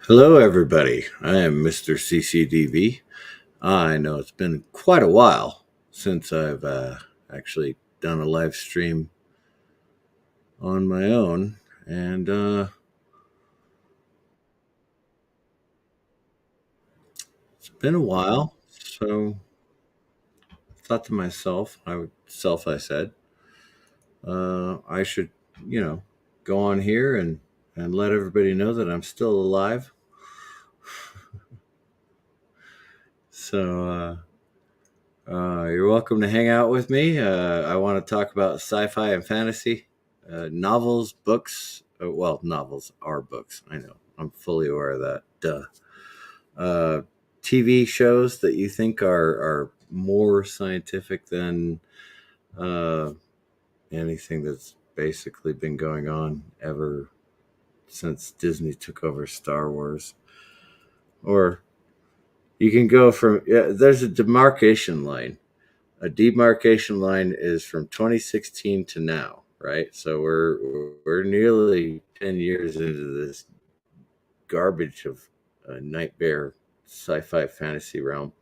Hello, everybody. I am Mr. CCDV. I know it's been quite a while since I've actually done a live stream on my own, and it's been a while. So I thought to myself, I said, I should, you know, go on here and let everybody know that I'm still alive. So you're welcome to hang out with me. I want to talk about sci-fi and fantasy, novels, books. Well, novels are books. I know. I'm fully aware of that. Duh. Uh, TV shows that you think are more scientific than uh, anything that's basically been going on ever since Disney took over Star Wars. Or you can go from, yeah, there's a demarcation line. A demarcation line is from 2016 to now, right? So we're nearly 10 years into this garbage of nightmare sci-fi fantasy realm.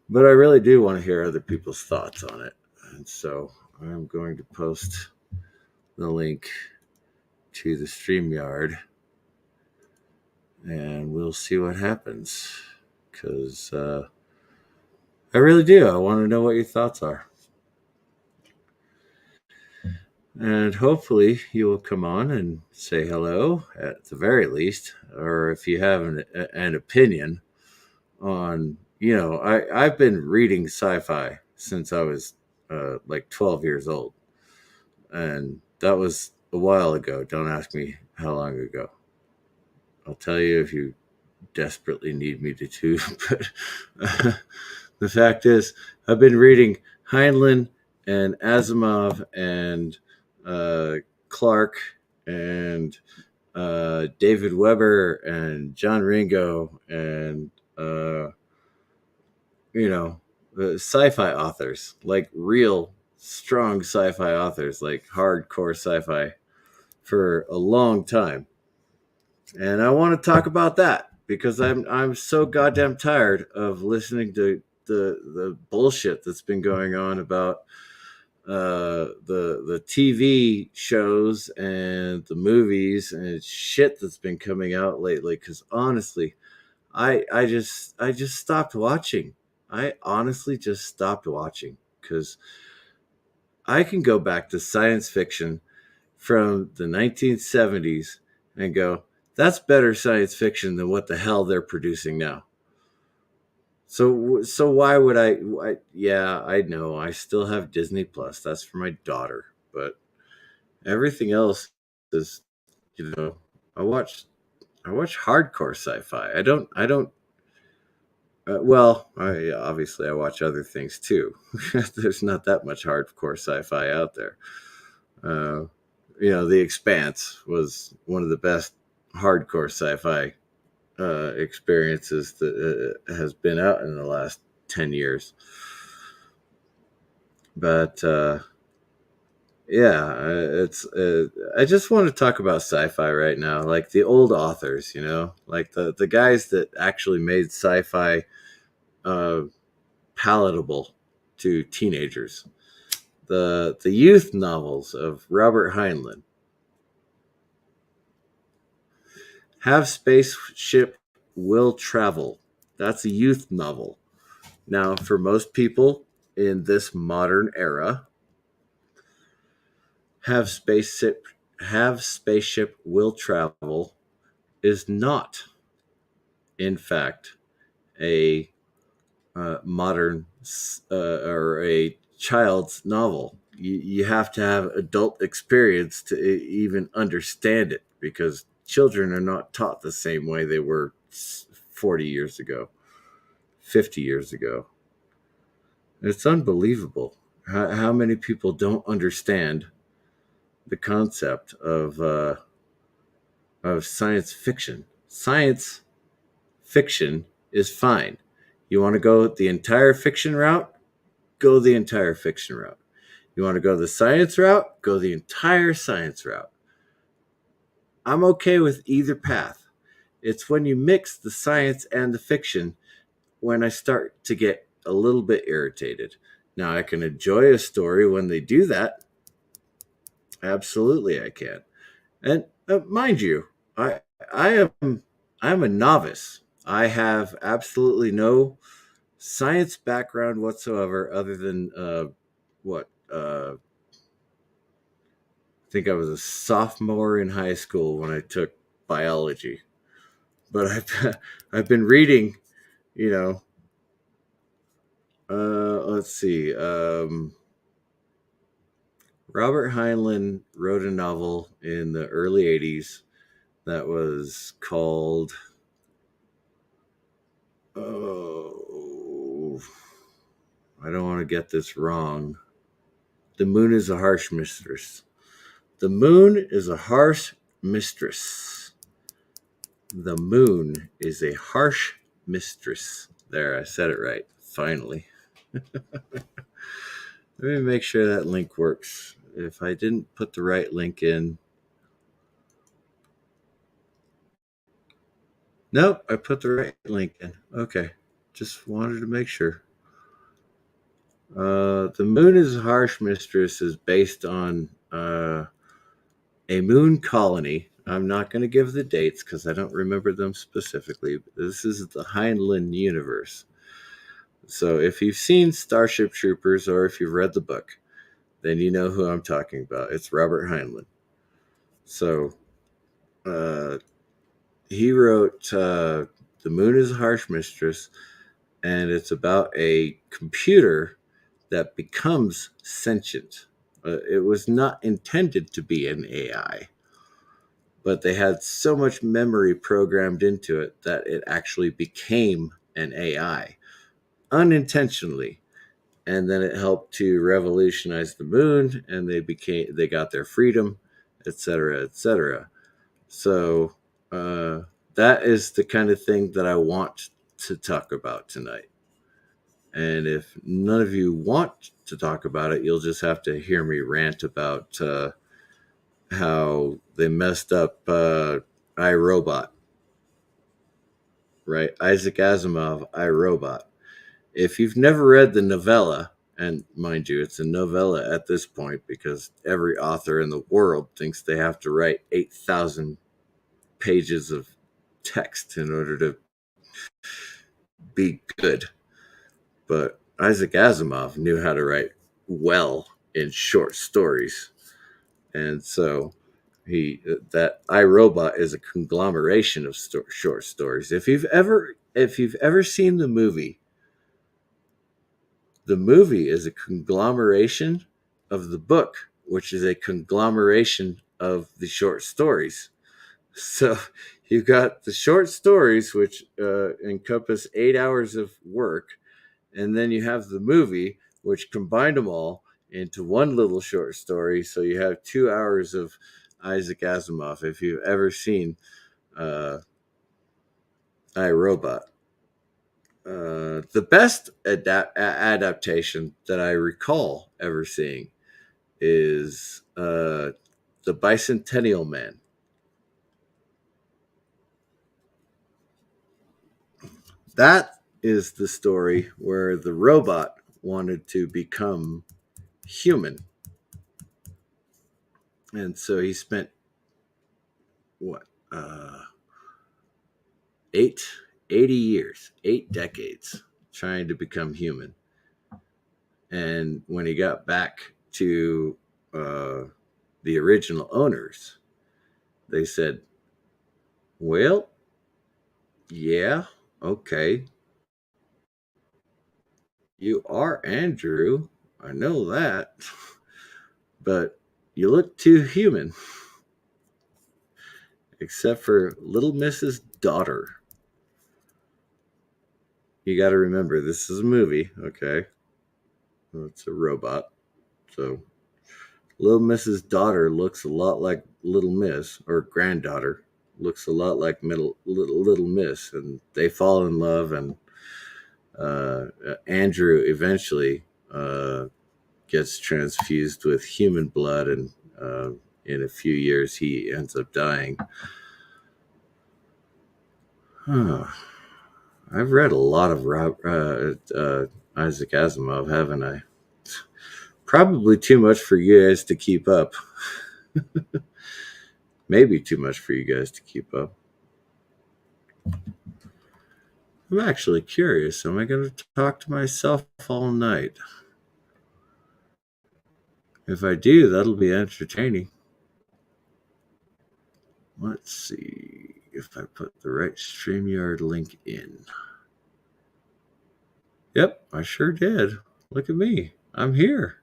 But I really do want to hear other people's thoughts on it. And so I'm going to post the link to the StreamYard and we'll see what happens. Because I really do. I want to know what your thoughts are. And hopefully you will come on and say hello at the very least, or if you have an opinion on, I've been reading sci-fi since I was like 12 years old, and that was a while ago. Don't ask me how long ago. I'll tell you if you desperately need me to too. But the fact is, I've been reading Heinlein and Asimov and Clark and David Weber and John Ringo and sci-fi authors, like real strong sci-fi authors, like hardcore sci-fi for a long time. And I want to talk about that because I'm so goddamn tired of listening to the bullshit that's been going on about the TV shows and the movies and shit that's been coming out lately. Because honestly, I just stopped watching. I honestly just stopped watching because I can go back to science fiction from the 1970s and go, that's better science fiction than what the hell they're producing now. So why would yeah, I know I still have Disney Plus. That's for my daughter, but everything else is, you know, I watch I watch hardcore sci-fi. I don't obviously I watch other things too. There's not that much hardcore sci-fi out there. Uh, The Expanse was one of the best hardcore sci-fi experiences that has been out in the last 10 years. But yeah, I just want to talk about sci-fi right now, like the old authors, like the guys that actually made sci-fi uh, palatable to teenagers. The youth novels of Robert Heinlein. Have Spaceship Will Travel. That's a youth novel. Now, for most people in this modern era, have spaceship will travel is not, in fact, a modern or a child's novel. You have to have adult experience to even understand it because children are not taught the same way they were 40 years ago, 50 years ago. It's unbelievable how many people don't understand the concept of science fiction. Science fiction is fine. You want to go the entire fiction route? Go the entire fiction route. You want to go the science route? Go the entire science route. I'm okay with either path. It's when you mix the science and the fiction when I start to get a little bit irritated. Now, I can enjoy a story when they do that. Absolutely, I can. And mind you, I I am I'm a novice. I have absolutely no science background whatsoever, other than what I think I was a sophomore in high school when I took biology. But I've been reading, you know. Let's see. Robert Heinlein wrote a novel in the early '80s that was called. Oh, I don't want to get this wrong. The Moon is a Harsh Mistress. The Moon is a Harsh Mistress. The Moon is a Harsh Mistress. There, I said it right. Finally. Let me make sure that link works. If I didn't put the right link in. Nope, I put the right link in. Okay. Just wanted to make sure. The Moon is a Harsh Mistress is based on a moon colony. I'm not going to give the dates because I don't remember them specifically. This is the Heinlein universe. So if you've seen Starship Troopers or if you've read the book, then you know who I'm talking about. It's Robert Heinlein. So uh, he wrote The Moon is a Harsh Mistress, and it's about a computer that becomes sentient. It was not intended to be an AI, but they had so much memory programmed into it that it actually became an AI unintentionally. And then it helped to revolutionize the moon, and they got their freedom, etc., etc. So uh, that is the kind of thing that I want to talk about tonight. And if none of you want to talk about it, you'll just have to hear me rant about how they messed up iRobot, right? Isaac Asimov, iRobot. If you've never read the novella, and mind you, it's a novella at this point because every author in the world thinks they have to write 8,000 pages of text in order to be good. But Isaac Asimov knew how to write well in short stories. And so that iRobot is a conglomeration of short stories. If you've ever seen the movie is a conglomeration of the book, which is a conglomeration of the short stories. So you've got the short stories, which encompass 8 hours of work, and then you have the movie, which combined them all into one little short story. So you have 2 hours of Isaac Asimov. If you've ever seen uh, iRobot, the best adaptation that I recall ever seeing is the Bicentennial Man. That is the story where the robot wanted to become human. And so he spent what, eight, 80 years, 8 decades trying to become human. And when he got back to the original owners, they said, well, yeah, okay, you are Andrew. I know that. But you look too human, except for little Mrs. Daughter. You got to remember, this is a movie, okay? It's a robot. So little Mrs. Daughter looks a lot like Little Miss, or granddaughter looks a lot like little Miss, and they fall in love, and Andrew eventually gets transfused with human blood, and in a few years he ends up dying. Huh. I've read a lot of Isaac Asimov, haven't I? Probably too much for you guys to keep up. Maybe too much for you guys to keep up. I'm actually curious. Am I going to talk to myself all night? If I do, that'll be entertaining. Let's see if I put the right StreamYard link in. Yep, I sure did. Look at me. I'm here.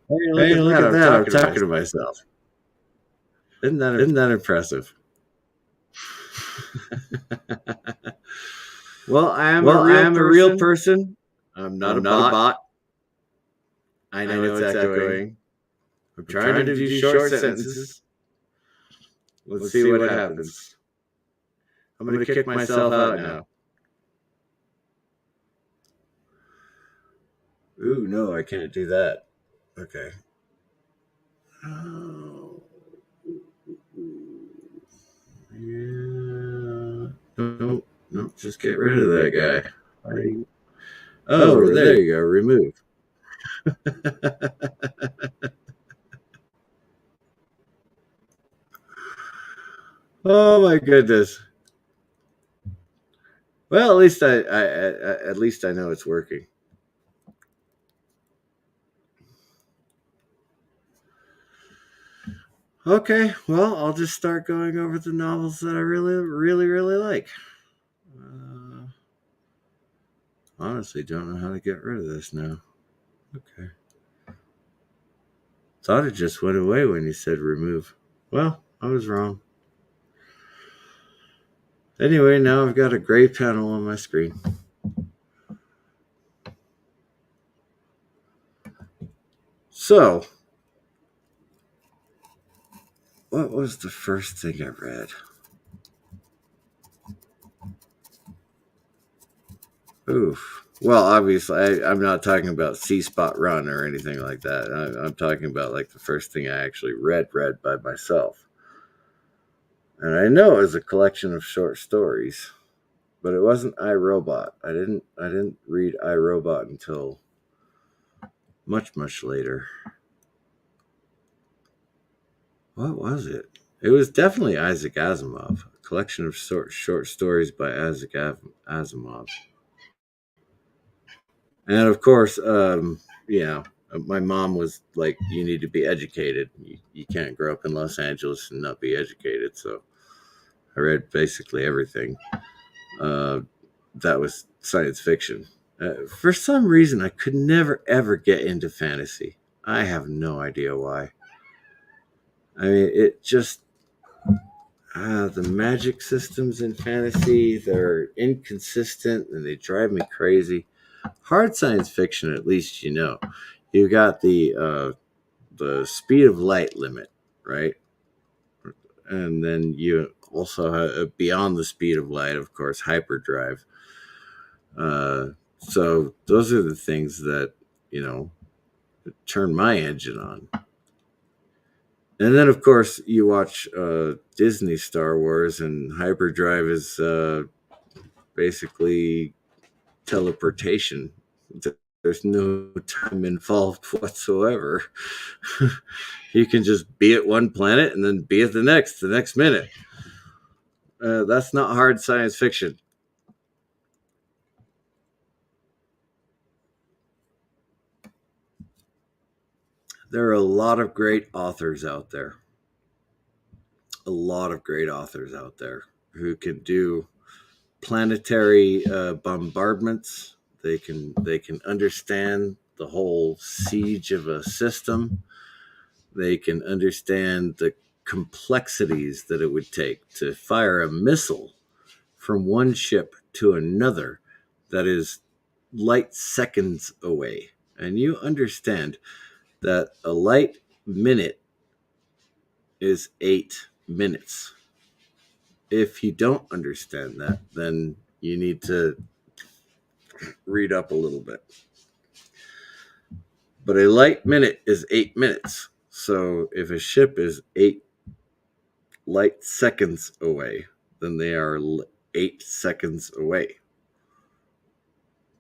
Hey, look at that. I'm talking to myself. Isn't that impressive? Well, I am a real person. I'm not a bot. I know it's echoing. I'm trying to do short sentences. Let's see what happens. I'm going to kick myself out now. Ooh, no, I can't do that. Okay. Oh. Yeah. No, just get rid of that guy. Oh, there you go. Remove. Oh my goodness. Well, at least I know it's working. Okay, well, I'll just start going over the novels that I really, really, really like. Honestly, don't know how to get rid of this now. Okay. Thought it just went away when you said remove. Well, I was wrong. Anyway, now I've got a gray panel on my screen. So, what was the first thing I read? Oof. Well, obviously, I'm not talking about C Spot Run or anything like that. I'm talking about like the first thing I actually read by myself. And I know it was a collection of short stories, but it wasn't iRobot. I didn't read iRobot until much, much later. What was it? It was definitely Isaac Asimov, a collection of short stories by Isaac Asimov. And of course, my mom was like, you need to be educated. You can't grow up in Los Angeles and not be educated. So I read basically everything that was science fiction. For some reason, I could never, ever get into fantasy. I have no idea why. I mean, it just, the magic systems in fantasy, they're inconsistent and they drive me crazy. Hard science fiction, at least, you got the speed of light limit, right? And then you also have beyond the speed of light, of course, hyperdrive. So those are the things that turn my engine on. And then, of course, you watch Disney Star Wars, and hyperdrive is basically teleportation. There's no time involved whatsoever. You can just be at one planet and then be at the next minute. That's not hard science fiction. There are a lot of great authors out there. A lot of great authors out there who can do planetary bombardments. They can understand the whole siege of a system. They can understand the complexities that it would take to fire a missile from one ship to another that is light seconds away. And you understand that a light minute is 8 minutes. If you don't understand that, then you need to read up a little bit. But a light minute is 8 minutes. So if a ship is 8 light seconds away, then they are 8 seconds away.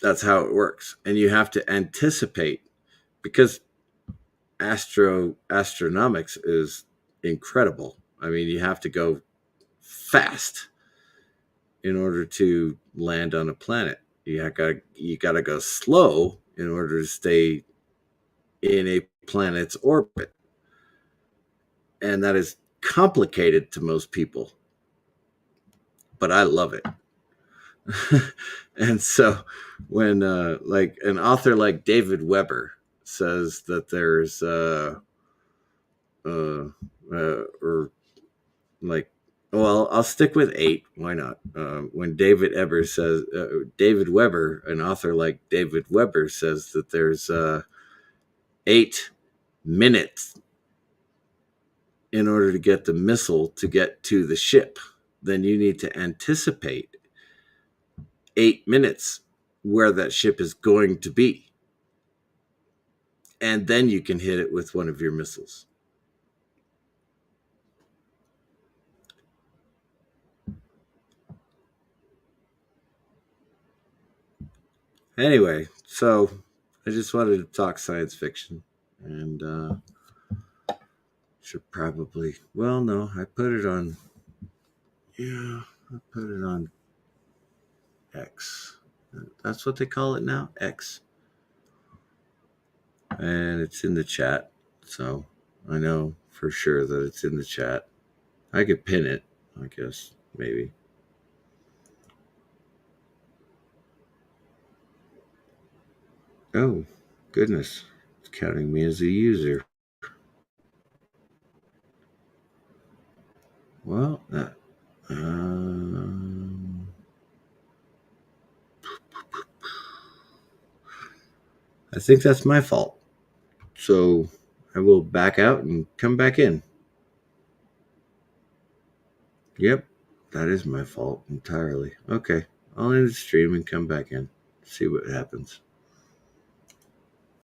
That's how it works. And you have to anticipate, because astronomics is incredible. I mean, you have to go fast in order to land on a planet. You got to go slow in order to stay in a planet's orbit. And that is complicated to most people, but I love it. And so when like an author like David Weber says that there's or like, well, I'll stick with 8. Why not? When David Weber, an author like David Weber, says that there's 8 minutes in order to get the missile to get to the ship, then you need to anticipate 8 minutes where that ship is going to be. And then you can hit it with one of your missiles. Anyway, so I just wanted to talk science fiction. And should probably, well, no, I put it on, yeah, I put it on X. That's what they call it now, X. And it's in the chat. So I know for sure that it's in the chat. I could pin it, I guess, maybe. Oh, goodness. It's counting me as a user. Well, I think that's my fault. So I will back out and come back in. Yep, that is my fault entirely. Okay, I'll end the stream and come back in. See what happens.